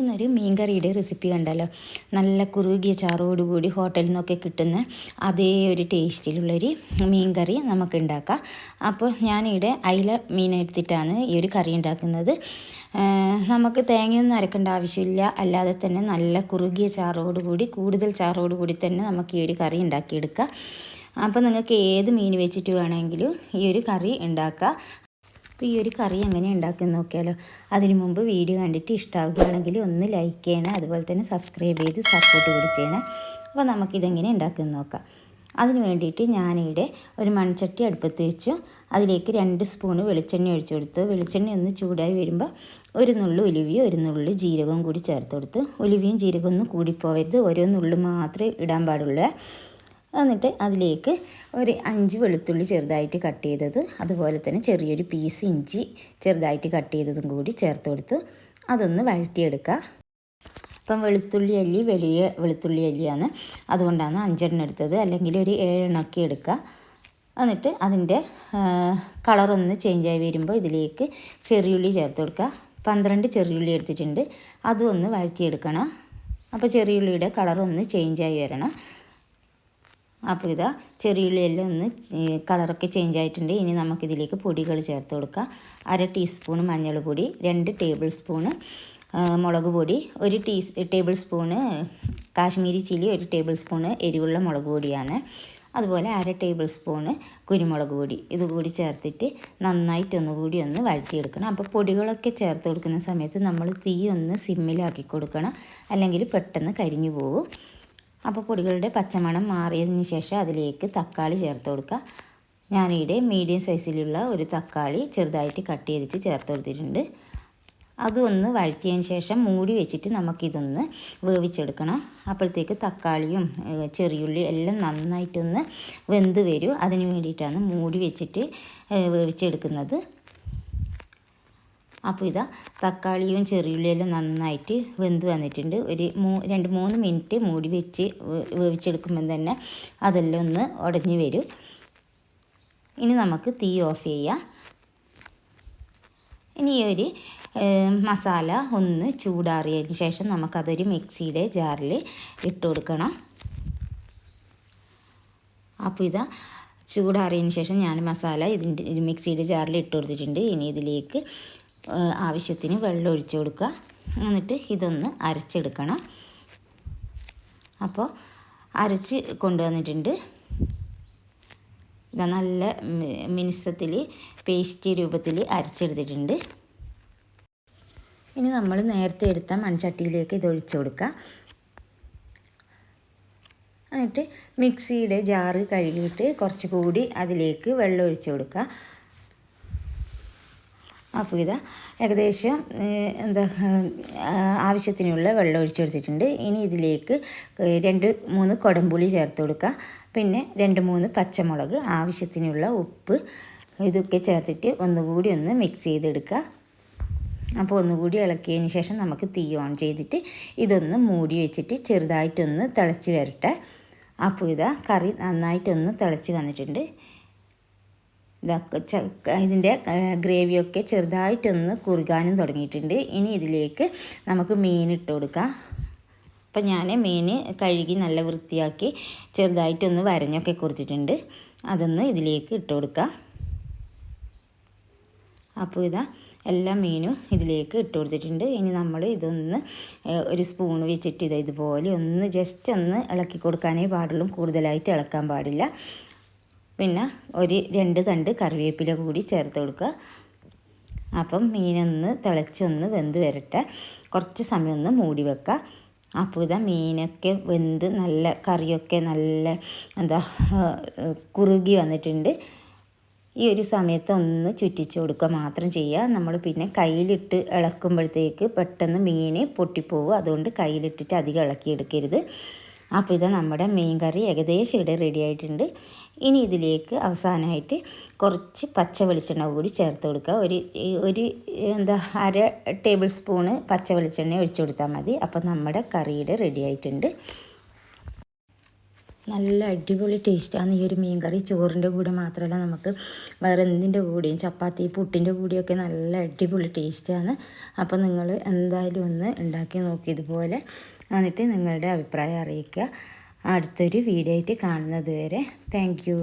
ഇന്നൊരു മീൻ കറിയുടെ റെസിപ്പി കണ്ടല്ലോ. നല്ല കുറുകിയ ചാറോടുകൂടി ഹോട്ടലിൽ നിന്നൊക്കെ കിട്ടുന്ന അതേ ഒരു ടേസ്റ്റിലുള്ളൊരു മീൻ കറി നമുക്ക് ഉണ്ടാക്കാം. അപ്പോൾ ഞാനിവിടെ അയില മീൻ എടുത്തിട്ടാണ് ഈ ഒരു കറി ഉണ്ടാക്കുന്നത്. നമുക്ക് തേങ്ങയൊന്നും അരക്കേണ്ട ആവശ്യമില്ല. അല്ലാതെ തന്നെ നല്ല കുറുകിയ ചാറോടുകൂടി, കൂടുതൽ ചാറോടുകൂടി തന്നെ നമുക്ക് ഈ ഒരു കറി ഉണ്ടാക്കിയെടുക്കാം. അപ്പോൾ നിങ്ങൾക്ക് ഏത് മീൻ വെച്ചിട്ട് വേണമെങ്കിലും ഈ ഒരു കറി ഉണ്ടാക്കാം. അപ്പോൾ ഈ ഒരു കറി എങ്ങനെ ഉണ്ടാക്കുന്നത് നോക്കിയാലോ. അതിനു മുമ്പ് വീഡിയോ കണ്ടിട്ട് ഇഷ്ടമാവുകയാണെങ്കിൽ ഒന്ന് ലൈക്ക് ചെയ്യണം, അതുപോലെ തന്നെ സബ്സ്ക്രൈബ് ചെയ്ത് സപ്പോർട്ട് കൂടി ചെയ്യണം. അപ്പോൾ നമുക്കിതെങ്ങനെ ഉണ്ടാക്കുന്നത് നോക്കാം. അതിന് വേണ്ടിയിട്ട് ഞാനിവിടെ ഒരു മൺചട്ടി അടുപ്പത്ത് വെച്ചു. അതിലേക്ക് 2 സ്പൂണ് വെളിച്ചെണ്ണ ഒഴിച്ചു കൊടുത്ത്, വെളിച്ചെണ്ണ ഒന്ന് ചൂടായി വരുമ്പോൾ ഒരു നുള്ളു ഉലുവയും ഒരു നുള്ളു ജീരകവും കൂടി ചേർത്ത് കൊടുത്ത്. ഉലുവയും ജീരകവും ഒന്നും കൂടിപ്പോവരുത്, ഓരോ നുള്ളു മാത്രമേ ഇടാൻ പാടുള്ളൂ. എന്നിട്ട് അതിലേക്ക് ഒരു 5 വെളുത്തുള്ളി ചെറുതായിട്ട് കട്ട് ചെയ്തത്, അതുപോലെ തന്നെ ചെറിയൊരു പീസ് ഇഞ്ചി ചെറുതായിട്ട് കട്ട് ചെയ്തതും കൂടി ചേർത്ത് കൊടുത്ത് അതൊന്ന് വഴറ്റിയെടുക്കുക. അപ്പം വെളുത്തുള്ളി അല്ലി വലിയ വെളുത്തുള്ളി അല്ലിയാണ്, അതുകൊണ്ടാണ് 5 എണ്ണം എടുത്തത്, അല്ലെങ്കിൽ ഒരു 7 എണ്ണമൊക്കെ എടുക്കുക. എന്നിട്ട് അതിൻ്റെ കളറൊന്ന് ചേഞ്ചായി വരുമ്പോൾ ഇതിലേക്ക് ചെറിയുള്ളി ചേർത്ത് കൊടുക്കുക. 12 ചെറിയുള്ളി എടുത്തിട്ടുണ്ട്, അതും ഒന്ന് വഴറ്റിയെടുക്കണം. അപ്പോൾ ചെറിയുള്ളിയുടെ കളറൊന്ന് ചേഞ്ചായി വരണം. അപ്പോൾ ഇതാ ചെറിയുള്ളിയെല്ലാം ഒന്ന് കളറൊക്കെ ചേഞ്ച് ആയിട്ടുണ്ട്. ഇനി നമുക്കിതിലേക്ക് പൊടികൾ ചേർത്ത് കൊടുക്കാം. 1/2 ടീസ്പൂണ് മഞ്ഞൾപ്പൊടി, 2 ടേബിൾ സ്പൂണ് മുളക് പൊടി, 1 table spoon Kashmiri chilli, 1 table spoon എരിവുള്ള മുളക് പൊടിയാണ്. അതുപോലെ 1/2 ടേബിൾ സ്പൂണ് കുരുമുളക് പൊടി, ഇതുകൂടി ചേർത്തിട്ട് നന്നായിട്ടൊന്നുകൂടി ഒന്ന് വഴറ്റിയെടുക്കണം. അപ്പോൾ പൊടികളൊക്കെ ചേർത്ത് കൊടുക്കുന്ന സമയത്ത് നമ്മൾ തീ ഒന്ന് സിമ്മിലാക്കി കൊടുക്കണം, അല്ലെങ്കിൽ പെട്ടെന്ന് കരിഞ്ഞു പോകും. അപ്പോൾ പൊടികളുടെ പച്ചമണം മാറിയതിന് ശേഷം അതിലേക്ക് തക്കാളി ചേർത്ത് കൊടുക്കുക. ഞാനിവിടെ മീഡിയം സൈസിലുള്ള ഒരു തക്കാളി ചെറുതായിട്ട് കട്ട് ചെയ്തിട്ട് ചേർത്ത് കൊടുത്തിട്ടുണ്ട്. അതൊന്ന് വഴറ്റിയതിന് ശേഷം മൂടി വെച്ചിട്ട് നമുക്കിതൊന്ന് വേവിച്ചെടുക്കണം. അപ്പോഴത്തേക്ക് തക്കാളിയും ചെറിയുള്ളിയും എല്ലാം നന്നായിട്ടൊന്ന് വെന്ത് വരും. അതിന് വേണ്ടിയിട്ടാണ് മൂടി വെച്ചിട്ട് വേവിച്ചെടുക്കുന്നത്. അപ്പോൾ ഇതാ തക്കാളിയും ചെറിയുള്ളിയെല്ലാം നന്നായിട്ട് വെന്ത് വന്നിട്ടുണ്ട്. ഒരു 2-3 മിനിറ്റ് മൂടി വെച്ച് വേവിച്ചെടുക്കുമ്പം തന്നെ അതെല്ലാം ഒന്ന് ഉടഞ്ഞ് വരും. ഇനി നമുക്ക് തീ ഓഫ് ചെയ്യാം. ഇനി ഒരു മസാല ഒന്ന് ചൂടാറിയതിന് ശേഷം നമുക്കതൊരു മിക്സിയുടെ ജാറിൽ ഇട്ട് കൊടുക്കണം. അപ്പോൾ ഇതാ ചൂടാറിയതിന് ശേഷം ഞാൻ മസാല ഇതിൻ്റെ മിക്സിയുടെ ജാറിൽ ഇട്ട് കൊടുത്തിട്ടുണ്ട്. ഇനി ഇതിലേക്ക് ആവശ്യത്തിന് വെള്ളം ഒഴിച്ച് കൊടുക്കുക. എന്നിട്ട് ഇതൊന്ന് അരച്ചെടുക്കണം. അപ്പോൾ അരച്ച് കൊണ്ടുവന്നിട്ടുണ്ട്. ഇത് നല്ല മിനുസത്തിൽ പേസ്റ്റ് രൂപത്തിൽ അരച്ചെടുത്തിട്ടുണ്ട്. ഇനി നമ്മൾ നേരത്തെ എടുത്ത മൺചട്ടിയിലേക്ക് ഇത് ഒഴിച്ച് കൊടുക്കുക. എന്നിട്ട് മിക്സിയുടെ ജാറ് കഴുകിയിട്ട് കുറച്ചുകൂടി അതിലേക്ക് വെള്ളം ഒഴിച്ച് കൊടുക്കുക. അപ്പോൾ ഇതാ ഏകദേശം ആവശ്യത്തിനുള്ള വെള്ളം ഒഴിച്ചെടുത്തിട്ടുണ്ട്. ഇനി ഇതിലേക്ക് 2-3 കുടംപുളി ചേർത്ത് കൊടുക്കുക. പിന്നെ 2-3 പച്ചമുളക്, ആവശ്യത്തിനുള്ള ഉപ്പ്, ഇതൊക്കെ ചേർത്തിട്ട് ഒന്നുകൂടി ഒന്ന് മിക്സ് ചെയ്തെടുക്കുക. അപ്പോൾ ഒന്നുകൂടി ഇളക്കിയതിന് ശേഷം നമുക്ക് തീ ഓൺ ചെയ്തിട്ട് ഇതൊന്ന് മൂടി വെച്ചിട്ട് ചെറുതായിട്ടൊന്ന് തിളച്ച് വരട്ടെ. അപ്പോൾ ഇതാ കറി നന്നായിട്ടൊന്ന് തിളച്ച് വന്നിട്ടുണ്ട്. ഇതിൻ്റെ ഗ്രേവിയൊക്കെ ചെറുതായിട്ടൊന്ന് കുറുകാനും തുടങ്ങിയിട്ടുണ്ട്. ഇനി ഇതിലേക്ക് നമുക്ക് മീൻ ഇട്ട് കൊടുക്കാം. അപ്പം ഞാൻ മീൻ കഴുകി നല്ല വൃത്തിയാക്കി ചെറുതായിട്ടൊന്ന് വരഞ്ഞൊക്കെ കൊടുത്തിട്ടുണ്ട്. അതൊന്ന് ഇതിലേക്ക് ഇട്ട് കൊടുക്കാം. അപ്പോൾ ഇതാ എല്ലാ മീനും ഇതിലേക്ക് ഇട്ട് കൊടുത്തിട്ടുണ്ട്. ഇനി നമ്മൾ ഇതൊന്ന് ഒരു സ്പൂൺ വെച്ചിട്ട് ഇതുപോലെ ഒന്ന് ജസ്റ്റ് ഒന്ന് ഇളക്കി കൊടുക്കാനേ പാടുള്ളൂ, കൂടുതലായിട്ട് ഇളക്കാൻ പാടില്ല. പിന്നെ ഒരു 2 തണ്ട് കറിവേപ്പില കൂടി ചേർത്ത് കൊടുക്കുക. അപ്പം മീനൊന്ന് തിളച്ചൊന്ന് വെന്ത് വരട്ടെ. കുറച്ച് സമയം ഒന്ന് മൂടി വെക്കുക. അപ്പോൾ ഇതാ മീനൊക്കെ വെന്ത് നല്ല കറിയൊക്കെ നല്ല കുറുകി വന്നിട്ടുണ്ട്. ഈ ഒരു സമയത്ത് ഒന്ന് ചുറ്റിച്ച് കൊടുക്കുക മാത്രം ചെയ്യുക. നമ്മൾ പിന്നെ കയ്യിലിട്ട് ഇളക്കുമ്പോഴത്തേക്ക് പെട്ടെന്ന് മീൻ പൊട്ടിപ്പോവും. അതുകൊണ്ട് കയ്യിലിട്ടിട്ട് അധികം ഇളക്കിയെടുക്കരുത്. അപ്പോൾ ഇത് നമ്മുടെ മീൻ കറി ഏകദേശം ഇവിടെ റെഡി ആയിട്ടുണ്ട്. ഇനി ഇതിലേക്ക് അവസാനമായിട്ട് കുറച്ച് പച്ച വെളിച്ചെണ്ണ കൂടി ചേർത്ത് കൊടുക്കുക. ഒരു 1/2 ടേബിൾ സ്പൂണ് പച്ച വെളിച്ചെണ്ണ ഒഴിച്ചു കൊടുത്താൽ മതി. അപ്പോൾ നമ്മുടെ കറിയുടെ റെഡി ആയിട്ടുണ്ട്. നല്ല അടിപൊളി ടേസ്റ്റാണ് ഈ ഒരു മീൻ കറി. ചോറിൻ്റെ കൂടെ മാത്രമല്ല, നമുക്ക് വേറെ എന്തിൻ്റെ കൂടെയും, ചപ്പാത്തി പുട്ടിൻ്റെ കൂടെയൊക്കെ നല്ല അടിപൊളി ടേസ്റ്റാണ്. അപ്പോൾ നിങ്ങൾ എന്തായാലും ഒന്ന് ഉണ്ടാക്കി നോക്കി ഇതുപോലെ, എന്നിട്ട് നിങ്ങളുടെ അഭിപ്രായം അറിയിക്കുക. അടുത്തൊരു വീഡിയോ ആയിട്ട് കാണുന്നത് വരെ താങ്ക് യു.